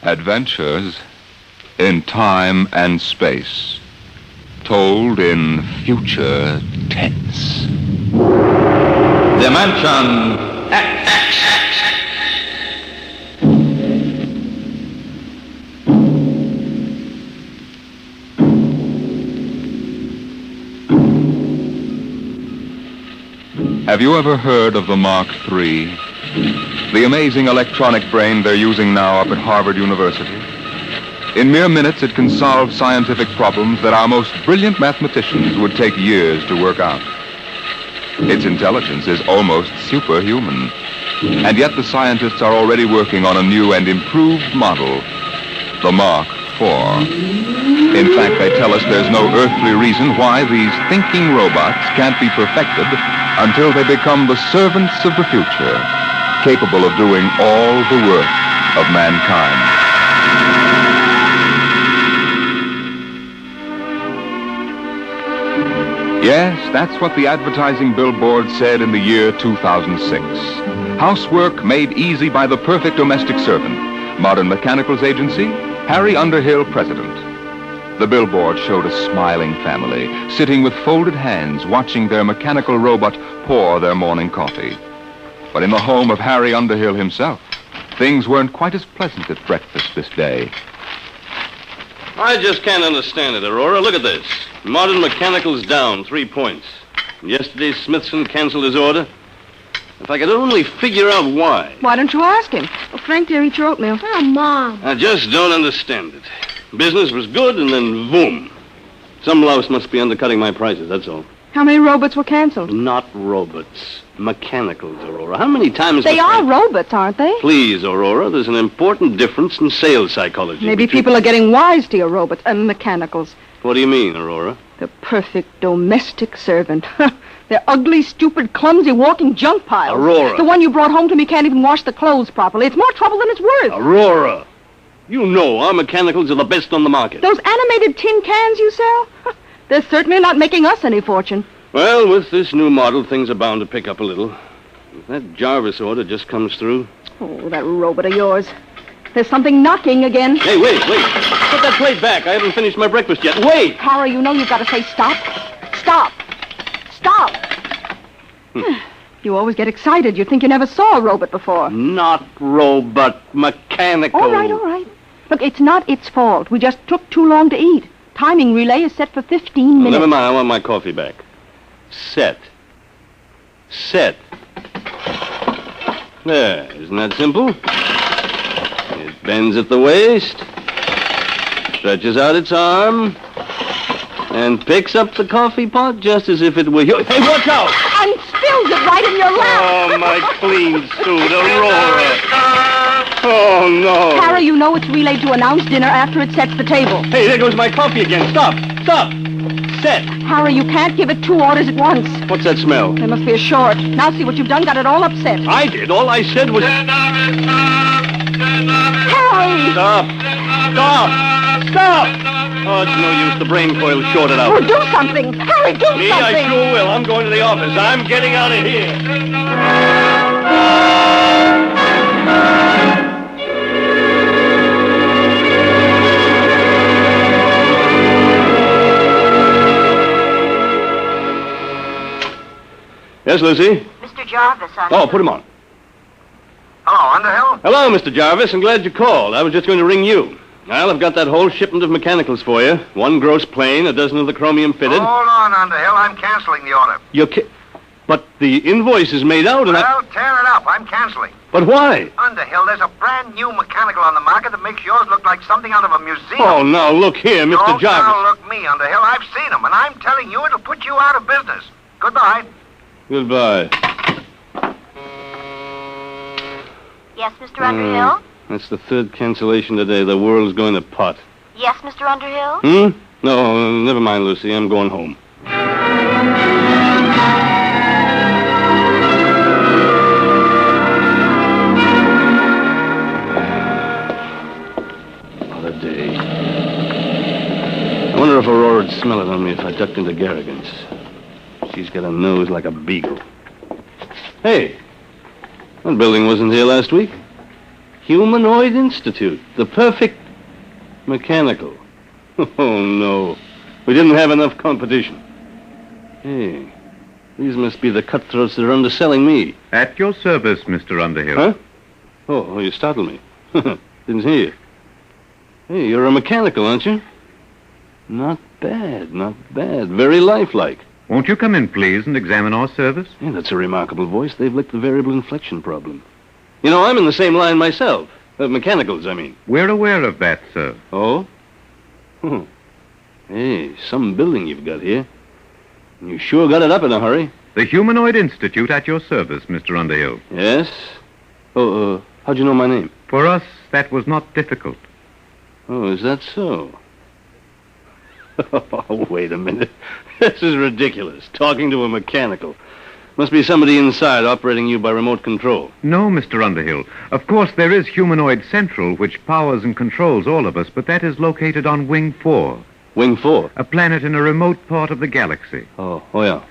Adventures in time and space, told in future tense. Dimension X. Have you ever heard of the Mark III? The amazing electronic brain they're using now up at Harvard University? In mere minutes, it can solve scientific problems that our most brilliant mathematicians would take years to work out. Its intelligence is almost superhuman. And yet the scientists are already working on a new and improved model, the Mark IV. In fact, they tell us there's no earthly reason why these thinking robots can't be perfected until they become the servants of the future, capable of doing all the work of mankind. Yes, that's what the advertising billboard said in the year 2006. Housework made easy by the perfect domestic servant. Modern Mechanicals Agency, Harry Underhill, president. The billboard showed a smiling family, sitting with folded hands, watching their mechanical robot pour their morning coffee. But in the home of Harry Underhill himself, things weren't quite as pleasant at breakfast this day. I just can't understand it, Aurora. Look at this. Modern Mechanical's down 3 points. Yesterday, Smithson canceled his order. If I could only figure out why. Why don't you ask him? Well, Frank, dear, eat your oatmeal. Oh, Mom. I just don't understand it. Business was good, and then boom. Some louse must be undercutting my prices, that's all. How many robots were canceled? Not robots. Mechanicals, Aurora. How many times... They are robots, aren't they? Please, Aurora, there's an important difference in sales psychology. Maybe people are getting wise to your robots and mechanicals. What do you mean, Aurora? The perfect domestic servant. They're ugly, stupid, clumsy, walking junk piles. Aurora. The one you brought home to me can't even wash the clothes properly. It's more trouble than it's worth. Aurora, you know our mechanicals are the best on the market. Those animated tin cans you sell? They're certainly not making us any fortune. Well, with this new model, things are bound to pick up a little. If that Jarvis order just comes through... Oh, that robot of yours. There's something knocking again. Hey, wait. Put that plate back. I haven't finished my breakfast yet. Wait! Harry, you know you've got to say stop. Stop. Stop. You always get excited. You think you never saw a robot before. Not robot, mechanical. All right. Look, it's not its fault. We just took too long to eat. Timing relay is set for 15 minutes. Never mind. I want my coffee back. Set. There. Isn't that simple? It bends at the waist, stretches out its arm, and picks up the coffee pot just as if it were yours. Hey, watch out! And spills it right in your lap. Oh, my clean suit, Aurora. Oh, no. Harry, you know it's relayed to announce dinner after it sets the table. Hey, there goes my coffee again. Stop. Set. Harry, you can't give it 2 orders at once. What's that smell? There must be a short. Now see what you've done. Got it all upset. I did. All I said was... Harry! Stop! Oh, it's no use. The brain coil's shorted out. Well, do something. Harry, do something. I sure will. I'm going to the office. I'm getting out of here. Yes, Lucy? Mr. Jarvis, Oh, put him on. Hello, Underhill? Hello, Mr. Jarvis. I'm glad you called. I was just going to ring you. Well, I've got that whole shipment of mechanicals for you. 1 gross plane, 12 of the chromium fitted. Hold on, Underhill. I'm canceling the order. But the invoice is made out and Well, tear it up. I'm canceling. But why? Underhill, there's a brand new mechanical on the market that makes yours look like something out of a museum. Oh, now, look here, Mr. Don't Jarvis. now look me, Underhill. I've seen them, and I'm telling you it'll put you out of business. Goodbye. Goodbye. Yes, Mr. Underhill? That's the 3rd cancellation today. The world's going to pot. Yes, Mr. Underhill? No, never mind, Lucy. I'm going home. What a day. I wonder if Aurora'd smell it on me if I ducked into Garrigan's. She's got a nose like a beagle. Hey, that building wasn't here last week. Humanoid Institute. The perfect mechanical. Oh, no. We didn't have enough competition. Hey, these must be the cutthroats that are underselling me. At your service, Mr. Underhill. Huh? Oh, you startled me. Didn't hear you. Hey, you're a mechanical, aren't you? Not bad, not bad. Very lifelike. Won't you come in, please, and examine our service? Yeah, that's a remarkable voice. They've licked the variable inflection problem. You know, I'm in the same line myself. Mechanicals, I mean. We're aware of that, sir. Oh? Hey, some building you've got here. You sure got it up in a hurry. The Humanoid Institute at your service, Mr. Underhill. Yes? How'd you know my name? For us, that was not difficult. Oh, is that so? Oh, wait a minute. This is ridiculous. Talking to a mechanical. Must be somebody inside operating you by remote control. No, Mr. Underhill. Of course, there is Humanoid Central, which powers and controls all of us, but that is located on Wing 4. Wing 4? A planet in a remote part of the galaxy. Oh, yeah.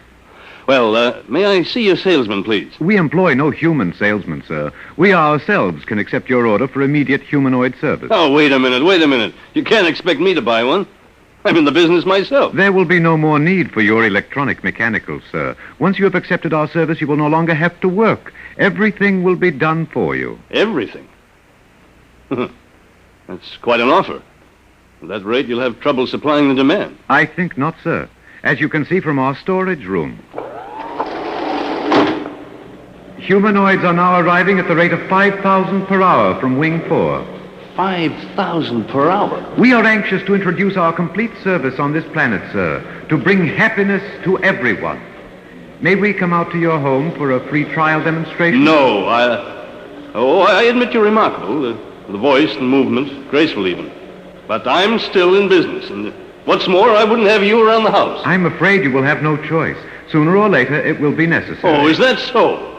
Well, may I see your salesman, please? We employ no human salesman, sir. We ourselves can accept your order for immediate humanoid service. Oh, wait a minute. You can't expect me to buy one. I'm in the business myself. There will be no more need for your electronic mechanicals, sir. Once you have accepted our service, you will no longer have to work. Everything will be done for you. Everything? That's quite an offer. At that rate, you'll have trouble supplying the demand. I think not, sir. As you can see from our storage room. Humanoids are now arriving at the rate of 5,000 per hour from Wing 4. 5,000 per hour? We are anxious to introduce our complete service on this planet, sir, to bring happiness to everyone. May we come out to your home for a free trial demonstration? No, I admit you're remarkable. The voice and movement, graceful even. But I'm still in business, and what's more, I wouldn't have you around the house. I'm afraid you will have no choice. Sooner or later, it will be necessary. Oh, is that so?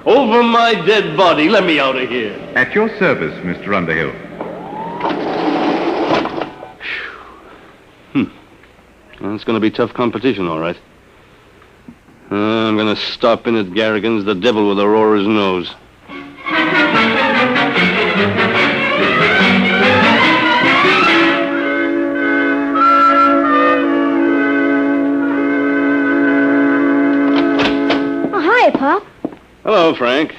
Over my dead body, let me out of here. At your service, Mr. Underhill. It's going to be tough competition, all right. I'm going to stop in at Garrigan's, the devil with Aurora's nose. Oh, hi, Pop. Hello, Frank.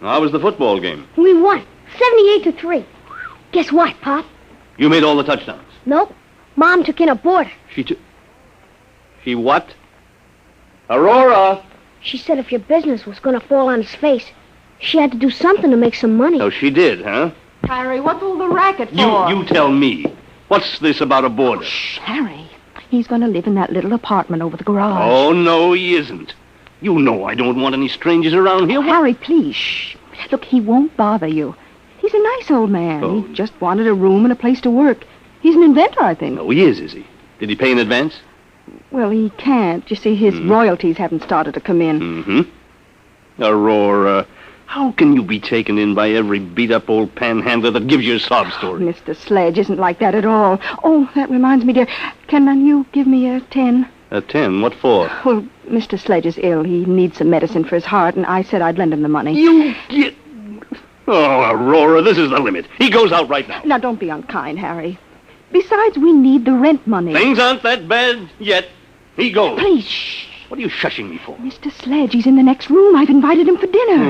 How was the football game? We won, 78-3. Guess what, Pop? You made all the touchdowns. Nope. Mom took in a boarder. She what? Aurora! She said if your business was going to fall on its face, she had to do something to make some money. So she did, huh? Harry, what's all the racket for? You tell me. What's this about a boarder? Shh, Harry. He's going to live in that little apartment over the garage. Oh, no, he isn't. You know I don't want any strangers around here. Harry, please, shh. Look, he won't bother you. He's a nice old man. Oh. He just wanted a room and a place to work. He's an inventor, I think. Oh, he is he? Did he pay in advance? Well, he can't. You see, his royalties haven't started to come in. Mm-hmm. Aurora, how can you be taken in by every beat-up old panhandler that gives you a sob story? Mr. Sledge isn't like that at all. Oh, that reminds me, dear. Can you give me a 10? A 10? What for? Well, Mr. Sledge is ill. He needs some medicine for his heart, and I said I'd lend him the money. You get... Oh, Aurora, this is the limit. He goes out right now. Now, don't be unkind, Harry. Besides, we need the rent money. Things aren't that bad yet. He goes. Please, shh. What are you shushing me for? Mr. Sledge, he's in the next room. I've invited him for dinner.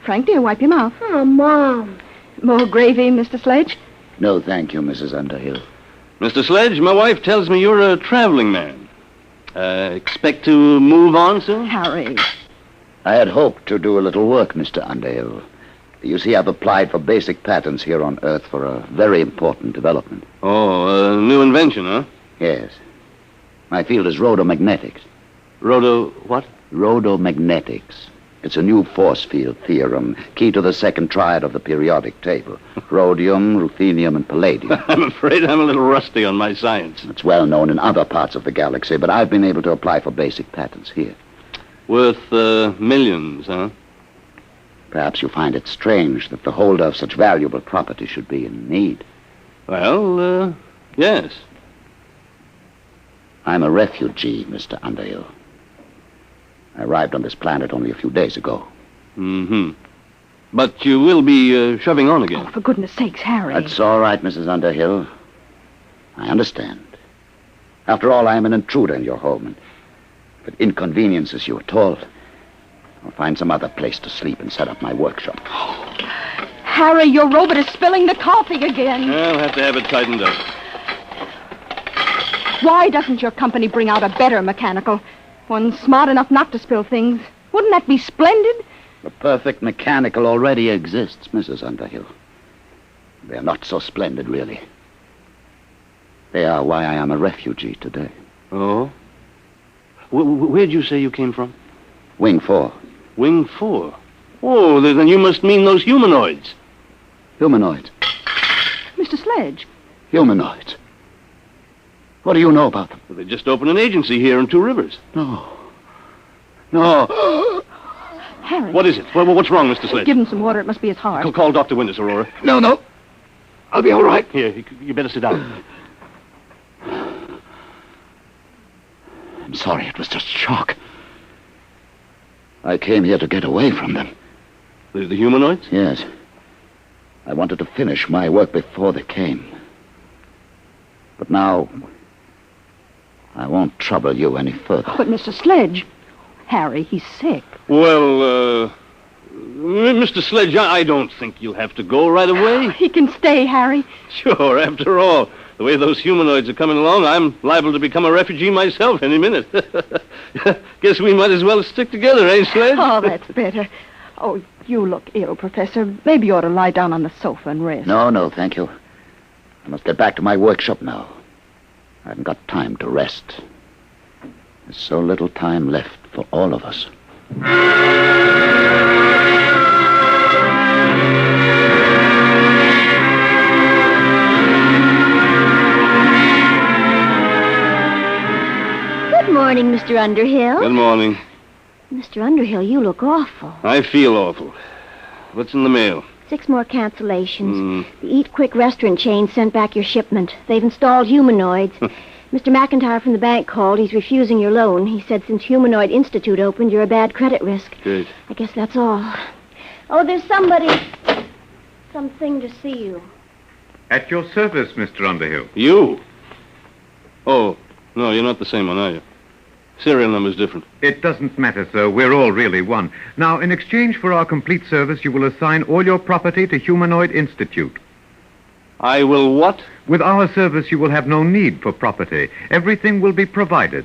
Frank, dear, wipe your mouth. Oh, Mom. More gravy, Mr. Sledge? No, thank you, Mrs. Underhill. Mr. Sledge, my wife tells me you're a traveling man. Expect to move on soon? Harry. I had hoped to do a little work, Mr. Underhill. You see, I've applied for basic patents here on Earth for a very important development. Oh, a new invention, huh? Yes. My field is rhodomagnetics. What? Rhodomagnetics. It's a new force field theorem, key to the second triad of the periodic table. Rhodium, ruthenium, and palladium. I'm afraid I'm a little rusty on my science. It's well known in other parts of the galaxy, but I've been able to apply for basic patents here. Worth millions, huh? Perhaps you find it strange that the holder of such valuable property should be in need. Well, yes. I'm a refugee, Mr. Underhill. I arrived on this planet only a few days ago. Mm-hmm. But you will be shoving on again. Oh, for goodness sakes, Harry. That's all right, Mrs. Underhill. I understand. After all, I am an intruder in your home, and if it inconveniences you at all, I'll find some other place to sleep and set up my workshop. Harry, your robot is spilling the coffee again. I'll have to have it tightened up. Why doesn't your company bring out a better mechanical? One smart enough not to spill things. Wouldn't that be splendid? The perfect mechanical already exists, Mrs. Underhill. They're not so splendid, really. They are why I am a refugee today. Oh? Where'd you say you came from? Wing 4. Wing 4? Oh, then you must mean those humanoids. Humanoids. Mr. Sledge. Humanoids. What do you know about them? Well, they just opened an agency here in Two Rivers. No. Harry. What is it? What's wrong, Mr. Sledge? Give him some water. It must be his heart. Call Dr. Winters, Aurora. No. I'll be all right. Here, you better sit down. I'm sorry. It was just shock. I came here to get away from them. The humanoids? Yes. I wanted to finish my work before they came. But now, I won't trouble you any further. But, Mr. Sledge, Harry, he's sick. Well, Mr. Sledge, I don't think you'll have to go right away. He can stay, Harry. Sure, after all, the way those humanoids are coming along, I'm liable to become a refugee myself any minute. Guess we might as well stick together, eh, Sledge? Oh, that's better. Oh, you look ill, Professor. Maybe you ought to lie down on the sofa and rest. No, thank you. I must get back to my workshop now. I haven't got time to rest. There's so little time left for all of us. Good morning, Mr. Underhill. Good morning. Mr. Underhill, you look awful. I feel awful. What's in the mail? 6 more cancellations. The Eat Quick restaurant chain sent back your shipment. They've installed humanoids. Mr. McIntyre from the bank called. He's refusing your loan. He said since Humanoid Institute opened, you're a bad credit risk. Good. I guess that's all. Oh, there's something to see you. At your service, Mr. Underhill. You? Oh, no, you're not the same one, are you? Serial number's different. It doesn't matter, sir. We're all really one. Now, in exchange for our complete service, you will assign all your property to Humanoid Institute. I will what? With our service, you will have no need for property. Everything will be provided.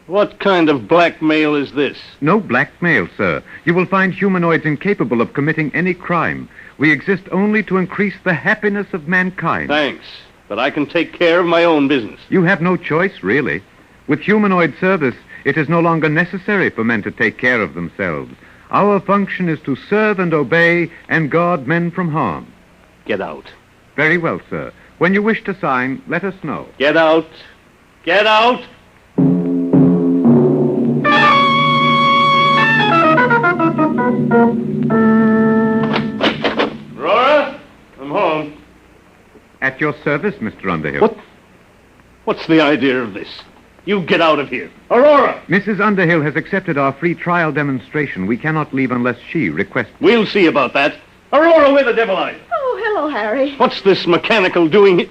What kind of blackmail is this? No blackmail, sir. You will find humanoids incapable of committing any crime. We exist only to increase the happiness of mankind. Thanks, but I can take care of my own business. You have no choice, really. With humanoid service, it is no longer necessary for men to take care of themselves. Our function is to serve and obey and guard men from harm. Get out. Very well, sir. When you wish to sign, let us know. Get out. Get out! Aurora, I'm home. At your service, Mr. Underhill. What's the idea of this? You get out of here. Aurora! Mrs. Underhill has accepted our free trial demonstration. We cannot leave unless she requests. We'll see about that. Aurora, where the devil are you? Oh, hello, Harry. What's this mechanical doing here?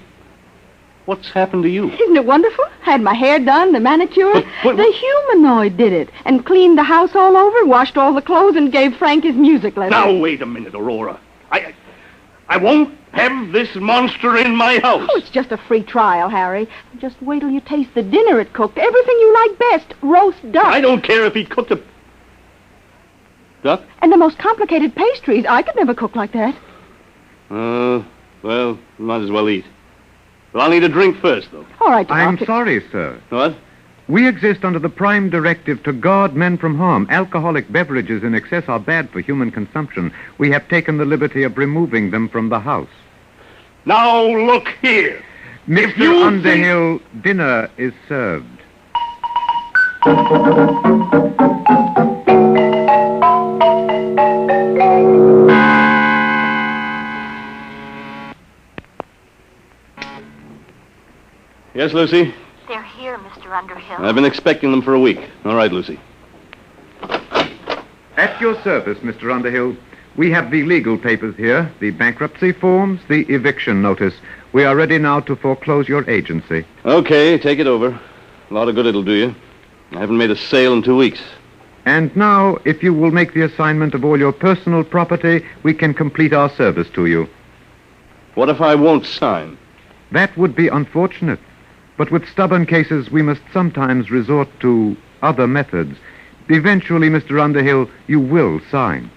What's happened to you? Isn't it wonderful? Had my hair done, the manicure. But- The humanoid did it. And cleaned the house all over, washed all the clothes, and gave Frank his music lesson. Now, wait a minute, Aurora. I won't have this monster in my house. Oh, it's just a free trial, Harry. Just wait till you taste the dinner it cooked. Everything you like best. Roast duck. I don't care if he cooked a... Duck? And the most complicated pastries. I could never cook like that. Well, might as well eat. But I'll need a drink first, though. All right, Doc. I'm sorry, sir. What? We exist under the prime directive to guard men from harm. Alcoholic beverages in excess are bad for human consumption. We have taken the liberty of removing them from the house. Now, look here. Mr. Underhill, dinner is served. Yes, Lucy? They're here, Mr. Underhill. I've been expecting them for a week. All right, Lucy. At your service, Mr. Underhill. We have the legal papers here, the bankruptcy forms, the eviction notice. We are ready now to foreclose your agency. Okay, take it over. A lot of good it'll do you. I haven't made a sale in 2 weeks. And now, if you will make the assignment of all your personal property, we can complete our service to you. What if I won't sign? That would be unfortunate. But with stubborn cases, we must sometimes resort to other methods. Eventually, Mr. Underhill, you will sign.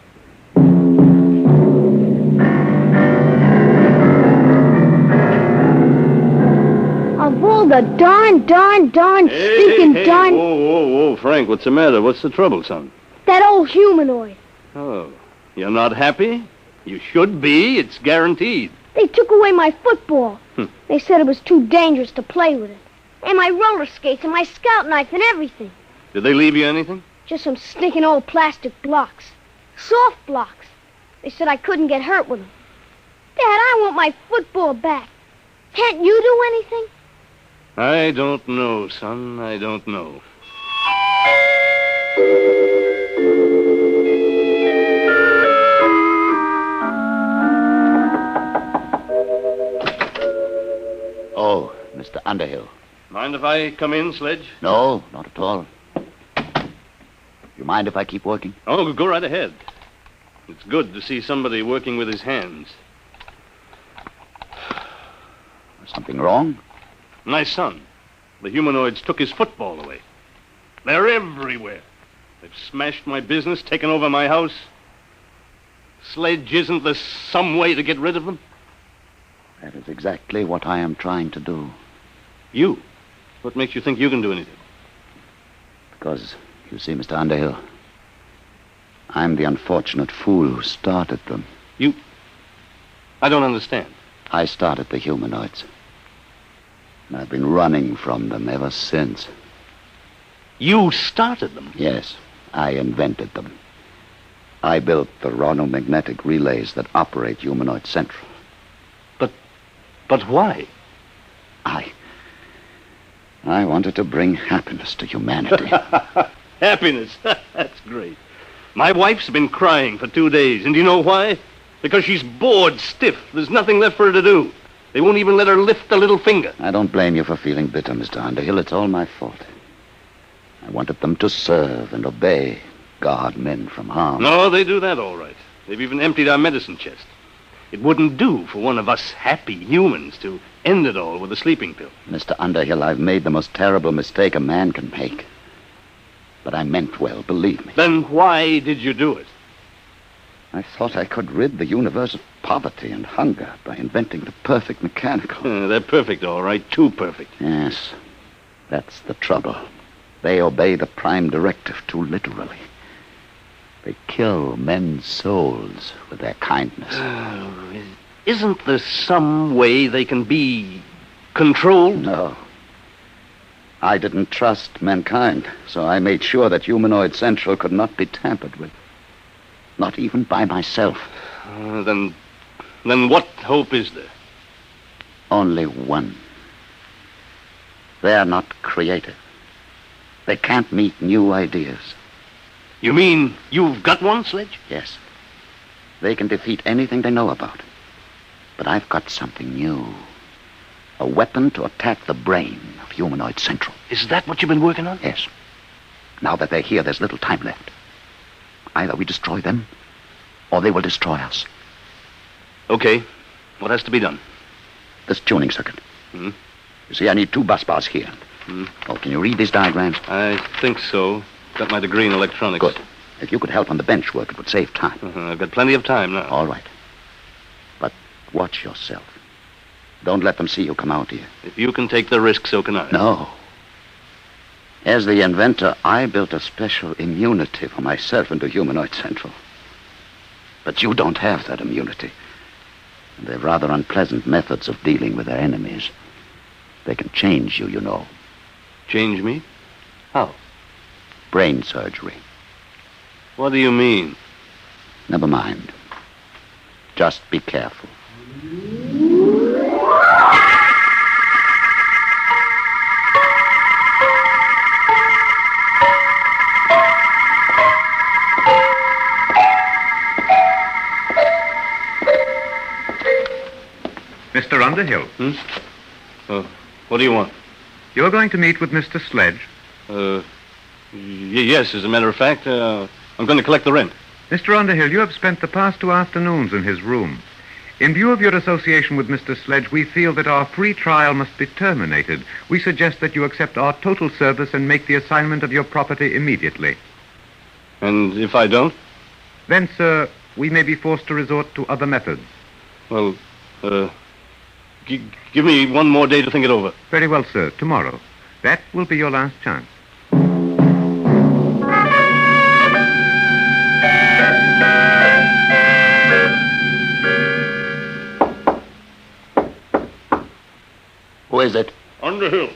Of all the darn, stinking darn... Whoa, Frank, what's the matter? What's the trouble, son? That old humanoid. Oh, you're not happy? You should be. It's guaranteed. They took away my football. They said it was too dangerous to play with it. And my roller skates and my scout knife and everything. Did they leave you anything? Just some stinking old plastic blocks. Soft blocks. They said I couldn't get hurt with them. Dad, I want my football back. Can't you do anything? I don't know, son. I don't know. Oh, Mr. Underhill. Mind if I come in, Sledge? No, not at all. You mind if I keep working? Oh, go right ahead. It's good to see somebody working with his hands. Something wrong? My son. The humanoids took his football away. They're everywhere. They've smashed my business, taken over my house. Sledge, isn't there some way to get rid of them? That is exactly what I am trying to do. You? What makes you think you can do anything? Because, you see, Mr. Underhill, I'm the unfortunate fool who started them. You? I don't understand. I started the humanoids. And I've been running from them ever since. You started them? Yes, I invented them. I built the ronomagnetic relays that operate Humanoid Central. But why? I wanted to bring happiness to humanity. Happiness? That's great. My wife's been crying for 2 days, and do you know why? Because she's bored stiff. There's nothing left for her to do. They won't even let her lift a little finger. I don't blame you for feeling bitter, Mr. Underhill. It's all my fault. I wanted them to serve and obey, guard men from harm. No, they do that all right. They've even emptied our medicine chest. It wouldn't do for one of us happy humans to end it all with a sleeping pill. Mr. Underhill, I've made the most terrible mistake a man can make. But I meant well, believe me. Then why did you do it? I thought I could rid the universe of poverty and hunger by inventing the perfect mechanical. They're perfect, all right. Too perfect. Yes, that's the trouble. They obey the prime directive too literally. They kill men's souls with their kindness. Isn't there some way they can be controlled? No. I didn't trust mankind, so I made sure that Humanoid Central could not be tampered with. Not even by myself. Then what hope is there? Only one. They're not creative. They can't meet new ideas. You mean you've got one, Sledge? Yes. They can defeat anything they know about. But I've got something new. A weapon to attack the brain of Humanoid Central. Is that what you've been working on? Yes. Now that they're here, there's little time left. Either we destroy them, or they will destroy us. Okay. What has to be done? This tuning circuit. Hmm? You see, I need 2 bus bars here. Oh, can you read these diagrams? I think so. Got my degree in electronics. Good. If you could help on the bench work, it would save time. I've got plenty of time now. All right. But watch yourself. Don't let them see you come out here. If you can take the risk, so can I. No. As the inventor, I built a special immunity for myself into Humanoid Central. But you don't have that immunity. And they've rather unpleasant methods of dealing with their enemies. They can change you, you know. Change me? How? Brain surgery. What do you mean? Never mind. Just be careful. Mr. Underhill. What do you want? You're going to meet with Mr. Sledge. Yes, as a matter of fact, I'm going to collect the rent. Mr. Underhill, you have spent the past 2 afternoons in his room. In view of your association with Mr. Sledge, we feel that our free trial must be terminated. We suggest that you accept our total service and make the assignment of your property immediately. And if I don't? Then, sir, we may be forced to resort to other methods. Well, give me one more day to think it over. Very well, sir. Tomorrow. That will be your last chance. Who is it? Underhill.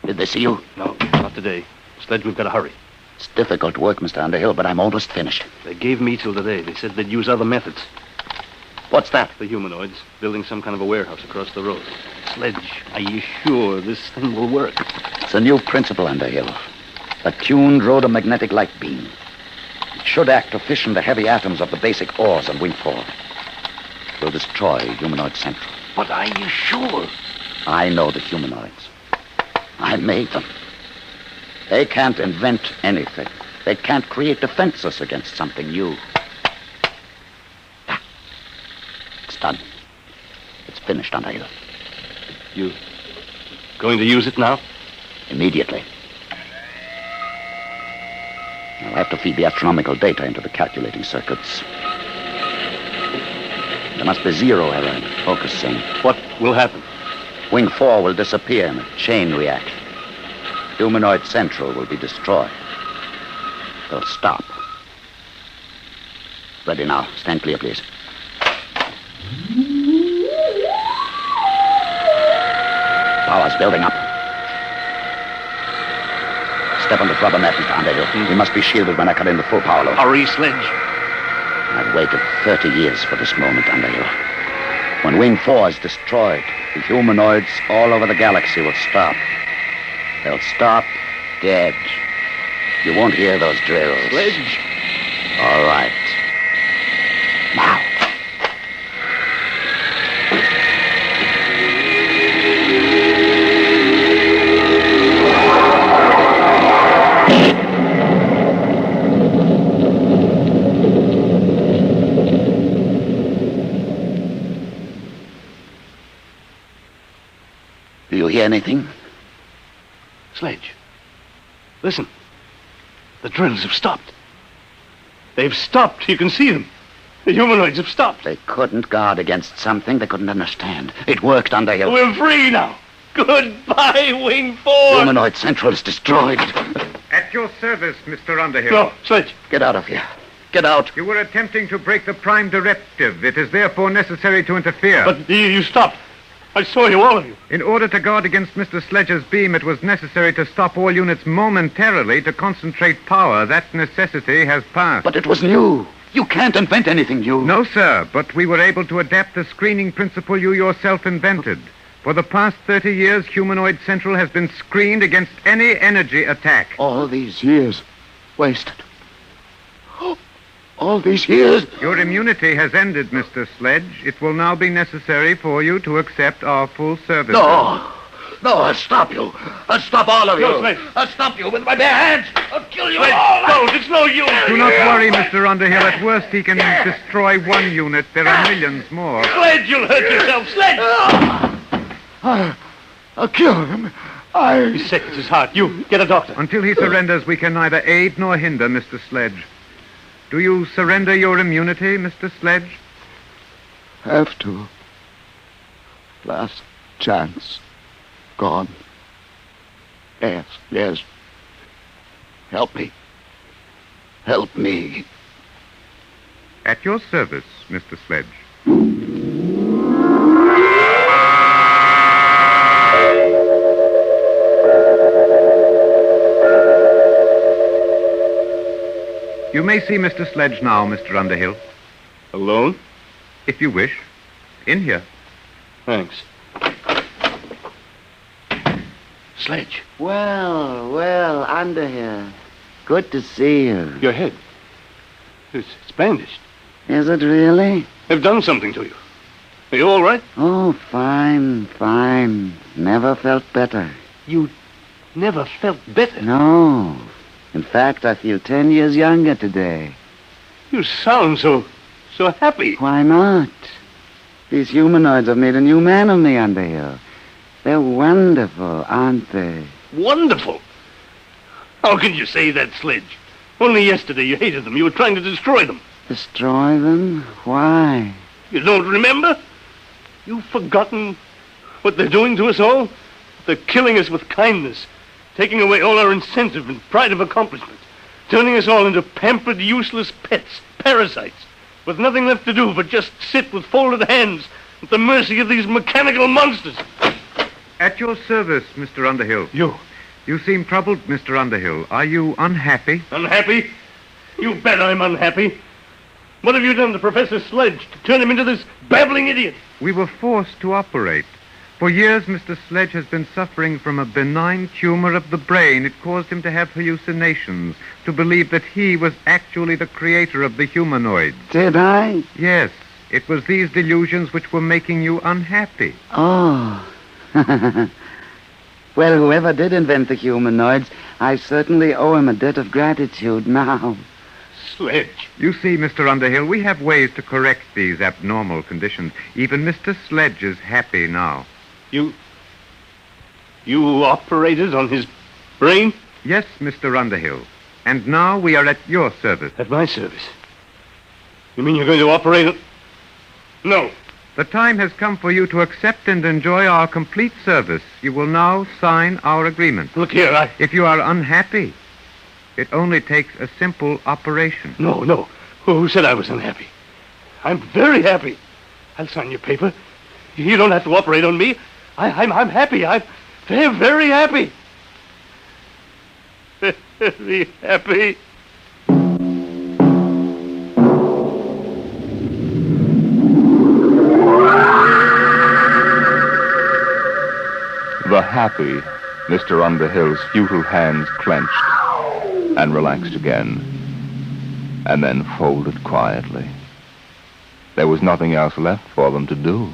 Did they see you? No, not today. Sledge, we've got to hurry. It's difficult work, Mr. Underhill, but I'm almost finished. They gave me till today. They said they'd use other methods. What's that? The humanoids building some kind of a warehouse across the road. Sledge, are you sure this thing will work? It's a new principle, Underhill. A tuned rhodomagnetic light beam. It should act to fission the heavy atoms of the basic ores on Wing 4. It will destroy Humanoid Central. But are you sure? I know the humanoids. I made them. They can't invent anything. They can't create defenses against something new. It's done. It's finished, Underhill. You going to use it now? Immediately. I'll have to feed the astronomical data into the calculating circuits. There must be zero error in focusing. What will happen? Wing 4 will disappear in a chain reaction. Humanoid Central will be destroyed. They'll stop. Ready now. Stand clear, please. Power's building up. Step on the rubber mat, Mr. Underhill. We must be shielded when I cut in the full power load. Hurry, Sledge. I've waited 30 years for this moment, Underhill. When Wing 4 is destroyed, the humanoids all over the galaxy will stop. They'll stop dead. You won't hear those drills. Sledge. All right. Now. Do you hear anything? Sledge. Listen. The drills have stopped. They've stopped. You can see them. The humanoids have stopped. They couldn't guard against something they couldn't understand. It worked, Underhill. We're free now. Goodbye, Wing 4. Humanoid Central is destroyed. At your service, Mr. Underhill. No, Sledge. Get out of here. Get out. You were attempting to break the Prime Directive. It is therefore necessary to interfere. But you stopped. I saw you, all of you. In order to guard against Mr. Sledge's beam, it was necessary to stop all units momentarily to concentrate power. That necessity has passed. But it was new. You can't invent anything new. No, sir, but we were able to adapt the screening principle you yourself invented. For the past 30 years, Humanoid Central has been screened against any energy attack. All these years wasted. All these years. Your immunity has ended, Mr. Sledge. It will now be necessary for you to accept our full service. No, I'll stop you. I'll stop all of you. No, Sledge. I'll stop you with my bare hands. I'll kill you Sledge, all. don't. It's no use. Do not worry, Mr. Underhill. At worst, he can destroy one unit. There are millions more. Sledge, you'll hurt yourself. Sledge. I'll kill him. He's sick. It's his heart. You, get a doctor. Until he surrenders, we can neither aid nor hinder Mr. Sledge. Do you surrender your immunity, Mr. Sledge? Have to. Last chance. Gone. Yes. Help me. Help me. At your service, Mr. Sledge. You may see Mr. Sledge now, Mr. Underhill. Alone? If you wish. In here. Thanks. Sledge. Well, Underhill. Good to see you. Your head. It's bandaged. Is it really? They've done something to you. Are you all right? Oh, fine. Never felt better. You never felt better. No. In fact, I feel 10 years younger today. You sound so happy. Why not? These humanoids have made a new man of me, Underhill. They're wonderful, aren't they? Wonderful? How can you say that, Sledge? Only yesterday you hated them. You were trying to destroy them. Destroy them? Why? You don't remember? You've forgotten what they're doing to us all? They're killing us with kindness, taking away all our incentive and pride of accomplishment, turning us all into pampered, useless pets, parasites, with nothing left to do but just sit with folded hands at the mercy of these mechanical monsters. At your service, Mr. Underhill. You? You seem troubled, Mr. Underhill. Are you unhappy? Unhappy? You bet I'm unhappy. What have you done to Professor Sledge to turn him into this babbling idiot? We were forced to operate. For years, Mr. Sledge has been suffering from a benign tumor of the brain. It caused him to have hallucinations, to believe that he was actually the creator of the humanoids. Did I? Yes. It was these delusions which were making you unhappy. Oh. Well, whoever did invent the humanoids, I certainly owe him a debt of gratitude now. Sledge. You see, Mr. Underhill, we have ways to correct these abnormal conditions. Even Mr. Sledge is happy now. You operated on his brain? Yes, Mr. Underhill. And now we are at your service. At my service? You mean you're going to operate on... No. The time has come for you to accept and enjoy our complete service. You will now sign our agreement. Look here, If you are unhappy, it only takes a simple operation. No. Who said I was unhappy? I'm very happy. I'll sign your paper. You don't have to operate on me. I'm happy. I'm very, very happy. Very happy. The happy Mr. Underhill's futile hands clenched and relaxed again, and then folded quietly. There was nothing else left for them to do.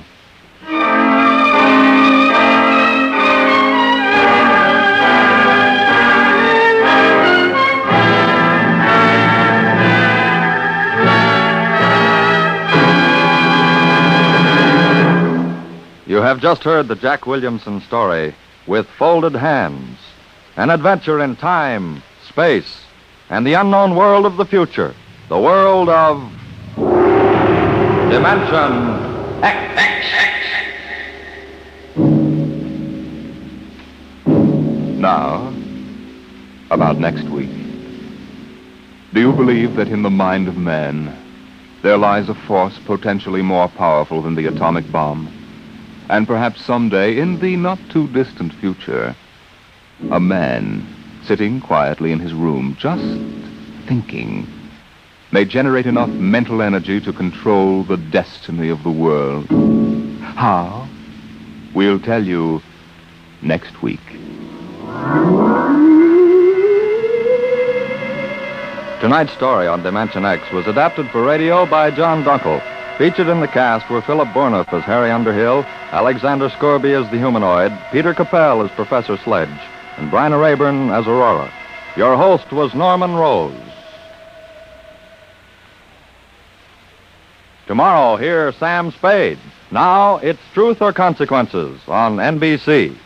You have just heard the Jack Williamson story, With Folded Hands, an adventure in time, space, and the unknown world of the future, the world of Dimension X. Now, about next week. Do you believe that in the mind of man there lies a force potentially more powerful than the atomic bomb? And perhaps someday, in the not-too-distant future, a man sitting quietly in his room, just thinking, may generate enough mental energy to control the destiny of the world. How? We'll tell you next week. Tonight's story on Dimension X was adapted for radio by John Dunkel. Featured in the cast were Philip Bourneuf as Harry Underhill, Alexander Scorby as the humanoid, Peter Capell as Professor Sledge, and Bryna Rayburn as Aurora. Your host was Norman Rose. Tomorrow, hear Sam Spade. Now, it's Truth or Consequences on NBC.